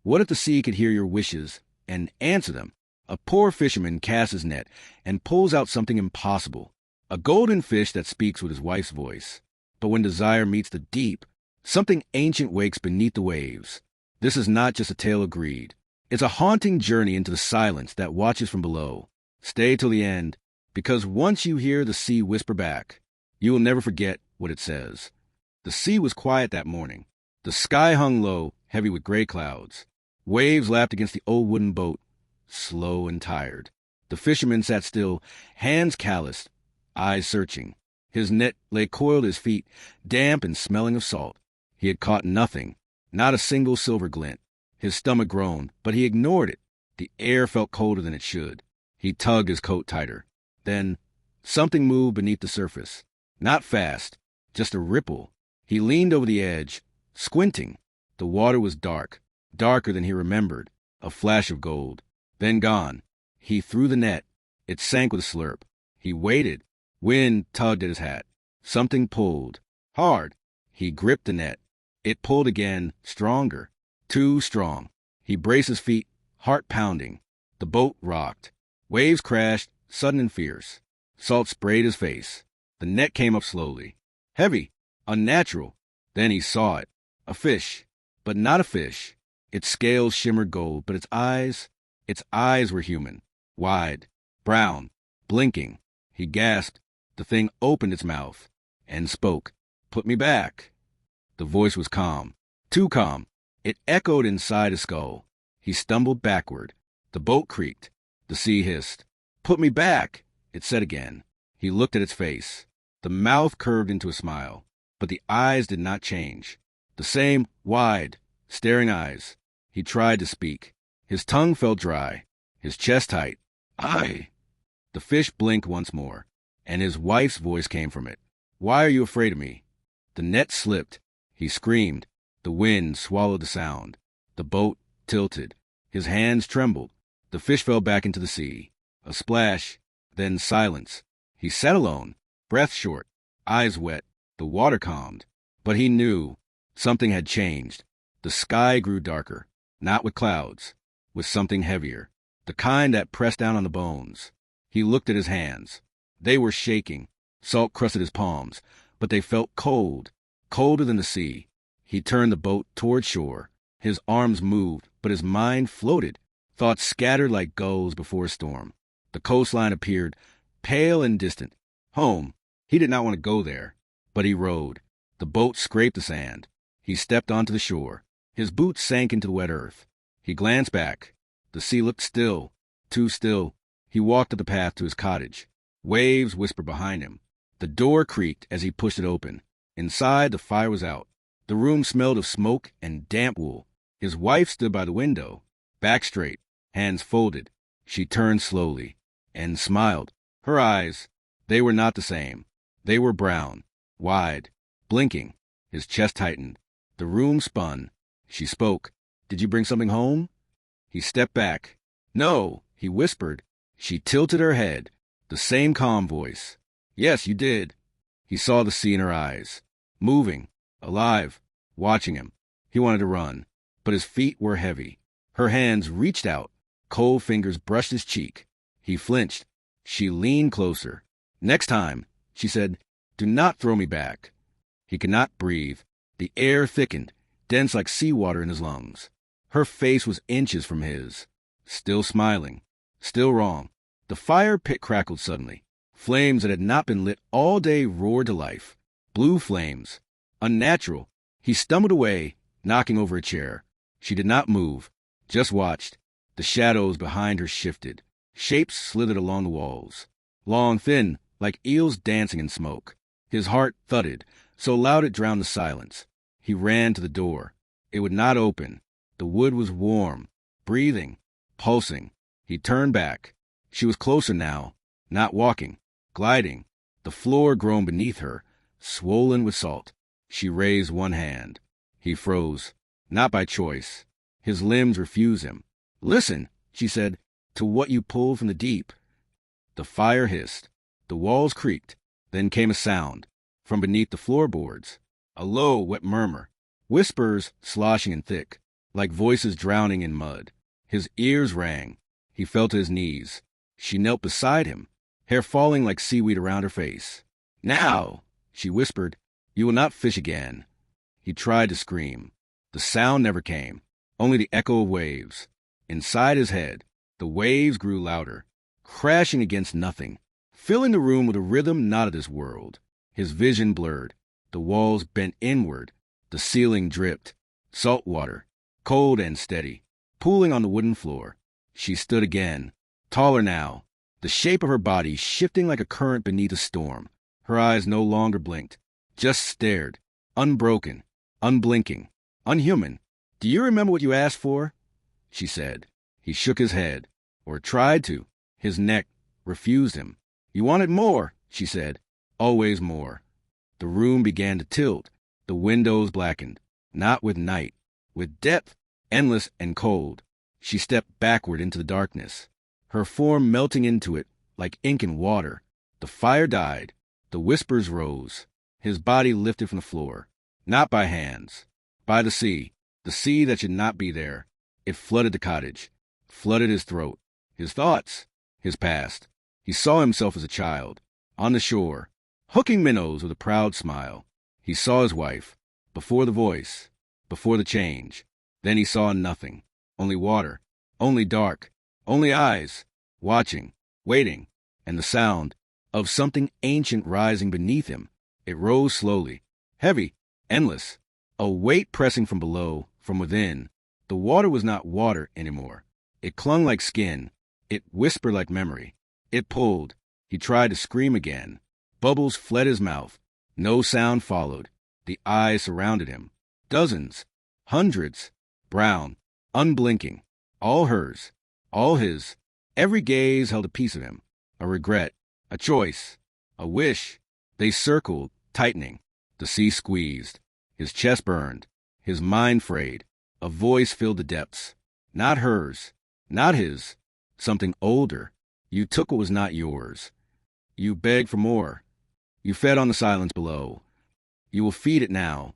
What if the sea could hear your wishes and answer them? A poor fisherman casts his net and pulls out something impossible, a golden fish that speaks with his wife's voice. But when desire meets the deep, something ancient wakes beneath the waves. This is not just a tale of greed. It's a haunting journey into the silence that watches from below. Stay till the end, because once you hear the sea whisper back, you will never forget what it says. The sea was quiet that morning. The sky hung low, heavy with gray clouds. Waves lapped against the old wooden boat, slow and tired. The fisherman sat still, hands calloused, eyes searching. His net lay coiled at his feet, damp and smelling of salt. He had caught nothing, not a single silver glint. His stomach groaned, but he ignored it. The air felt colder than it should. He tugged his coat tighter. Then, something moved beneath the surface. Not fast, just a ripple. He leaned over the edge, squinting. The water was dark, darker than he remembered, a flash of gold. Then gone. He threw the net. It sank with a slurp. He waited. Wind tugged at his hat. Something pulled. Hard. He gripped the net. It pulled again, stronger. Too strong. He braced his feet, heart pounding. The boat rocked. Waves crashed, sudden and fierce. Salt sprayed his face. The net came up slowly. Heavy. Unnatural. Then he saw it. A fish. But not a fish. Its scales shimmered gold, but its eyes were human. Wide. Brown. Blinking. He gasped. The thing opened its mouth and spoke. Put me back. The voice was calm. Too calm. It echoed inside his skull. He stumbled backward. The boat creaked. The sea hissed. Put me back, it said again. He looked at its face. The mouth curved into a smile, but the eyes did not change. The same wide, staring eyes. He tried to speak. His tongue felt dry, his chest tight. I. The fish blinked once more, and his wife's voice came from it. Why are you afraid of me? The net slipped. He screamed. The wind swallowed the sound. The boat tilted. His hands trembled. The fish fell back into the sea. A splash, then silence. He sat alone, breath short, eyes wet. The water calmed. But he knew something had changed. The sky grew darker, not with clouds, with something heavier, the kind that pressed down on the bones. He looked at his hands. They were shaking. Salt crusted his palms, but they felt cold, colder than the sea. He turned the boat toward shore. His arms moved, but his mind floated. Thoughts scattered like gulls before a storm. The coastline appeared, pale and distant. Home. He did not want to go there, but he rowed. The boat scraped the sand. He stepped onto the shore. His boots sank into the wet earth. He glanced back. The sea looked still, too still. He walked up the path to his cottage. Waves whispered behind him. The door creaked as he pushed it open. Inside, the fire was out. The room smelled of smoke and damp wool. His wife stood by the window, back straight, hands folded. She turned slowly and smiled. Her eyes, they were not the same. They were brown, wide, blinking. His chest tightened. The room spun. She spoke. Did you bring something home? He stepped back. No, he whispered. She tilted her head. The same calm voice. Yes, you did. He saw the sea in her eyes. Moving. Alive. Watching him. He wanted to run, but his feet were heavy. Her hands reached out. Cold fingers brushed his cheek. He flinched. She leaned closer. Next time, she said, do not throw me back. He could not breathe. The air thickened, dense like seawater in his lungs. Her face was inches from his. Still smiling. Still wrong. The fire pit crackled suddenly. Flames that had not been lit all day roared to life. Blue flames. Unnatural. He stumbled away, knocking over a chair. She did not move, just watched. The shadows behind her shifted. Shapes slithered along the walls. Long, thin, like eels dancing in smoke. His heart thudded, so loud it drowned the silence. He ran to the door. It would not open. The wood was warm, breathing, pulsing. He turned back. She was closer now, not walking, gliding. The floor groaned beneath her, swollen with salt. She raised one hand. He froze, not by choice. His limbs refused him. Listen, she said, to what you pulled from the deep. The fire hissed. The walls creaked. Then came a sound from beneath the floorboards. A low, wet murmur. Whispers sloshing and thick. like voices drowning in mud. His ears rang. He fell to his knees. She knelt beside him, hair falling like seaweed around her face. "Now," she whispered, "you will not fish again." He tried to scream. The sound never came, only the echo of waves. Inside his head, the waves grew louder, crashing against nothing, filling the room with a rhythm not of this world. His vision blurred. The walls bent inward. The ceiling dripped. Salt water, cold and steady, pooling on the wooden floor. She stood again, taller now, the shape of her body shifting like a current beneath a storm. Her eyes no longer blinked, just stared, unbroken, unblinking, unhuman. "Do you remember what you asked for?" she said. He shook his head, or tried to. His neck refused him. "You wanted more," she said. "Always more." The room began to tilt. The windows blackened, not with night, with depth, endless and cold. She stepped backward into the darkness, her form melting into it like ink and water. The fire died. The whispers rose. His body lifted from the floor, not by hands, by the sea that should not be there. It flooded the cottage, flooded his throat, his thoughts, his past. He saw himself as a child, on the shore, hooking minnows with a proud smile. He saw his wife, before the voice, before the change. Then he saw nothing, only water, only dark, only eyes, watching, waiting, and the sound of something ancient rising beneath him. It rose slowly, heavy, endless, a weight pressing from below, from within. The water was not water anymore. It clung like skin. It whispered like memory. It pulled. He tried to scream again. Bubbles fled his mouth. No sound followed. The eyes surrounded him. Dozens, hundreds, brown, unblinking, all hers, all his. Every gaze held a piece of him, a regret, a choice, a wish. They circled, tightening. The sea squeezed. His chest burned. His mind frayed. A voice filled the depths. Not hers, not his. Something older. You took what was not yours. You begged for more. You fed on the silence below. You will feed it now.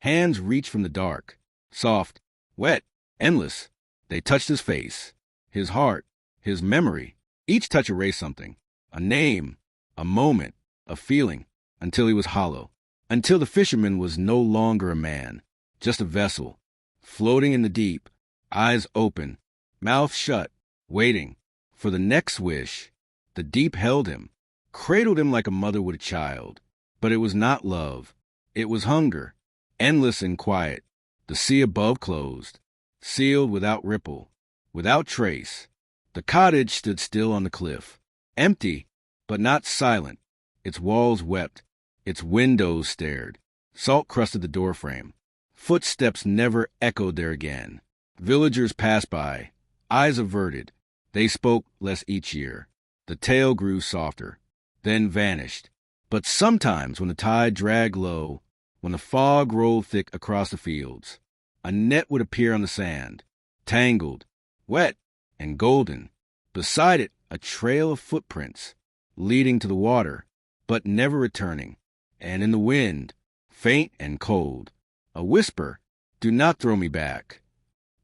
Hands reached from the dark, soft, wet, endless. They touched his face, his heart, his memory. Each touch erased something, a name, a moment, a feeling, until he was hollow, until the fisherman was no longer a man, just a vessel, floating in the deep, eyes open, mouth shut, waiting for the next wish. The deep held him, cradled him like a mother would a child. But it was not love. It was hunger, endless and quiet. The sea above closed, sealed without ripple, without trace. The cottage stood still on the cliff, empty, but not silent. Its walls wept. Its windows stared. Salt crusted the doorframe. Footsteps never echoed there again. Villagers passed by, eyes averted. They spoke less each year. The tale grew softer, then vanished. But sometimes when the tide dragged low, when the fog rolled thick across the fields, a net would appear on the sand, tangled, wet, and golden. Beside it, a trail of footprints, leading to the water, but never returning. And in the wind, faint and cold, a whisper, "Do not throw me back."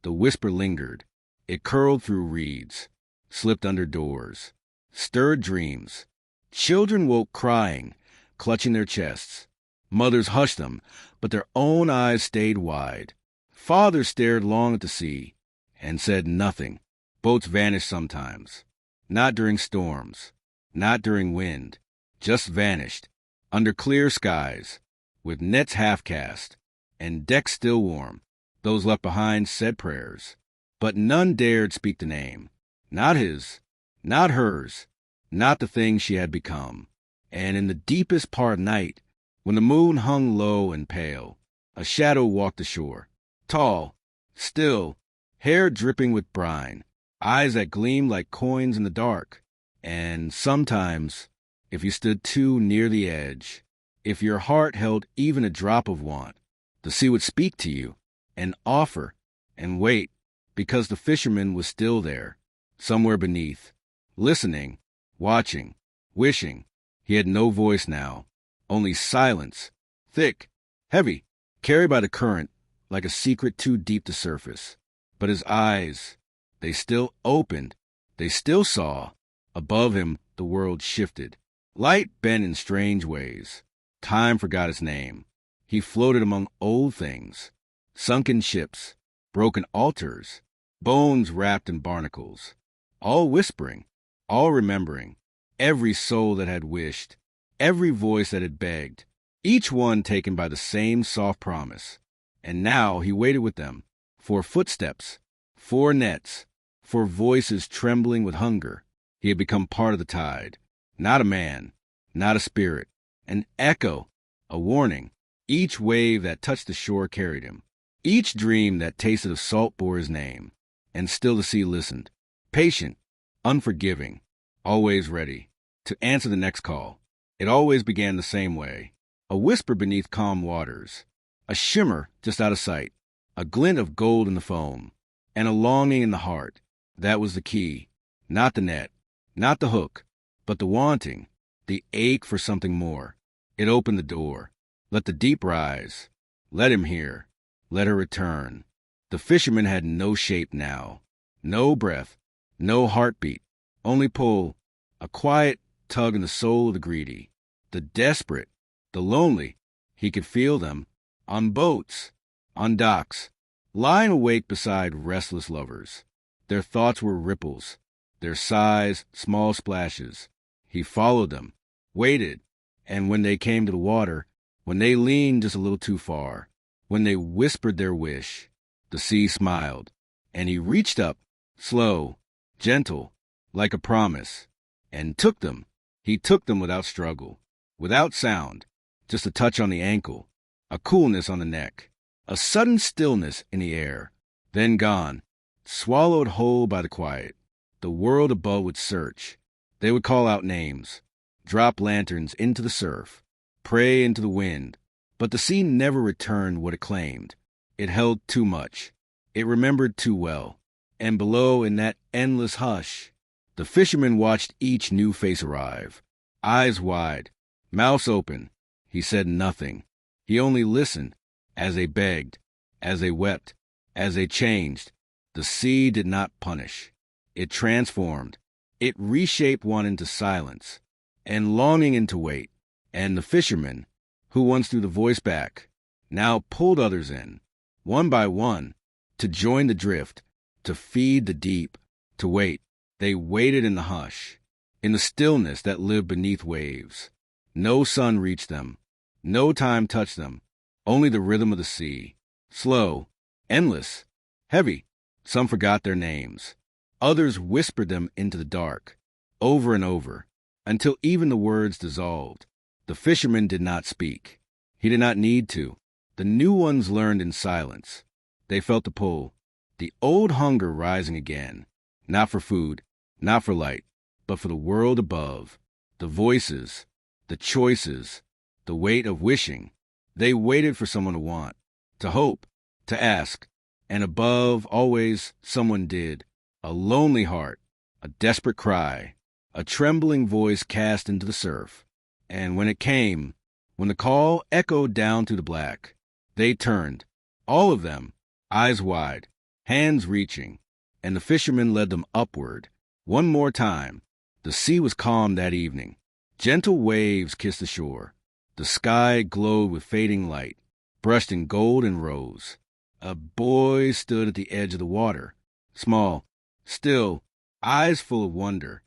The whisper lingered. It curled through reeds, slipped under doors, stirred dreams. Children woke crying, clutching their chests. Mothers hushed them, but their own eyes stayed wide. Fathers stared long at the sea and said nothing. Boats vanished sometimes, not during storms, not during wind, just vanished, under clear skies, with nets half-cast, and decks still warm. Those left behind said prayers, but none dared speak the name. Not his, not hers, not the thing she had become. And in the deepest part of night, when the moon hung low and pale, a shadow walked ashore, tall, still, hair dripping with brine, eyes that gleamed like coins in the dark. And sometimes, if you stood too near the edge, if your heart held even a drop of want, the sea would speak to you, and offer, and wait, because the fisherman was still there, somewhere beneath, listening, watching, wishing. He had no voice now, only silence, thick, heavy, carried by the current, like a secret too deep to surface. But his eyes, they still opened. They still saw. Above him, the world shifted. Light bent in strange ways. Time forgot its name. He floated among old things, sunken ships, broken altars, bones wrapped in barnacles, all whispering, all remembering, every soul that had wished, every voice that had begged, each one taken by the same soft promise. And now he waited with them, for footsteps, for nets, for voices trembling with hunger. He had become part of the tide, not a man, not a spirit, an echo, a warning. Each wave that touched the shore carried him. Each dream that tasted of salt bore his name. And still the sea listened, patient, unforgiving, always ready to answer the next call. It always began the same way. A whisper beneath calm waters, a shimmer just out of sight, a glint of gold in the foam, and a longing in the heart. That was the key. Not the net, not the hook, but the wanting, the ache for something more. It opened the door. Let the deep rise. Let him hear. Let her return. The fisherman had no shape now, no breath, no heartbeat, only pull, a quiet tug in the soul of the greedy, the desperate, the lonely. He could feel them, on boats, on docks, lying awake beside restless lovers. Their thoughts were ripples, their sighs small splashes. He followed them, waited, and when they came to the water, when they leaned just a little too far, when they whispered their wish, the sea smiled, and he reached up, slow, gentle, like a promise, and took them. He took them without struggle, without sound, just a touch on the ankle, a coolness on the neck, a sudden stillness in the air, then gone, swallowed whole by the quiet. The world above would search. They would call out names, drop lanterns into the surf, pray into the wind, but the sea never returned what it claimed. It held too much. It remembered too well. And below, in that endless hush, the fisherman watched each new face arrive. Eyes wide, mouths open. He said nothing. He only listened as they begged, as they wept, as they changed. The sea did not punish. It transformed. It reshaped one into silence and longing into wait. And the fisherman, who once threw the voice back, now pulled others in, one by one, to join the drift, to feed the deep, to wait. They waited in the hush, in the stillness that lived beneath waves. No sun reached them, no time touched them, only the rhythm of the sea, slow, endless, heavy. Some forgot their names. Others whispered them into the dark, over and over, until even the words dissolved. The fisherman did not speak. He did not need to. The new ones learned in silence. They felt the pull, the old hunger rising again, not for food, not for light, but for the world above, the voices, the choices, the weight of wishing. They waited for someone to want, to hope, to ask, and above always someone did. A lonely heart, a desperate cry, a trembling voice cast into the surf. And when it came, when the call echoed down through the black, they turned, all of them, eyes wide, hands reaching, and the fisherman led them upward. One more time. The sea was calm that evening. Gentle waves kissed the shore. The sky glowed with fading light, brushed in gold and rose. A boy stood at the edge of the water, small, still, eyes full of wonder.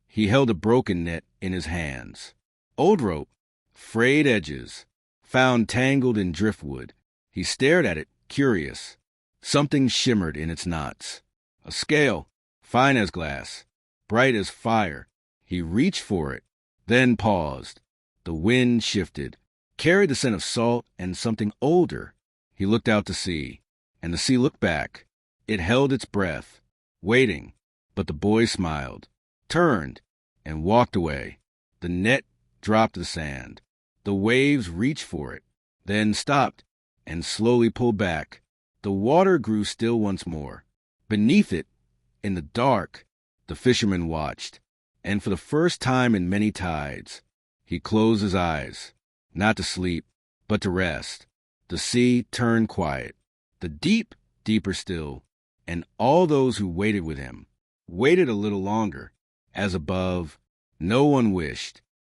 He held a broken net in his hands. Old rope, frayed edges, found tangled in driftwood. He stared at it, curious. Something shimmered in its knots. A scale, fine as glass, bright as fire. He reached for it, then paused. The wind shifted, carried the scent of salt and something older. He looked out to sea, and the sea looked back. It held its breath, waiting, but the boy smiled, turned, and walked away. The net dropped to the sand. The waves reached for it, then stopped, and slowly pulled back. The water grew still once more. Beneath it, in the dark, the fisherman watched, and for the first time in many tides, he closed his eyes, not to sleep, but to rest. The sea turned quiet. The deep, deeper still, and all those who waited with him waited a little longer. As above, no one wished,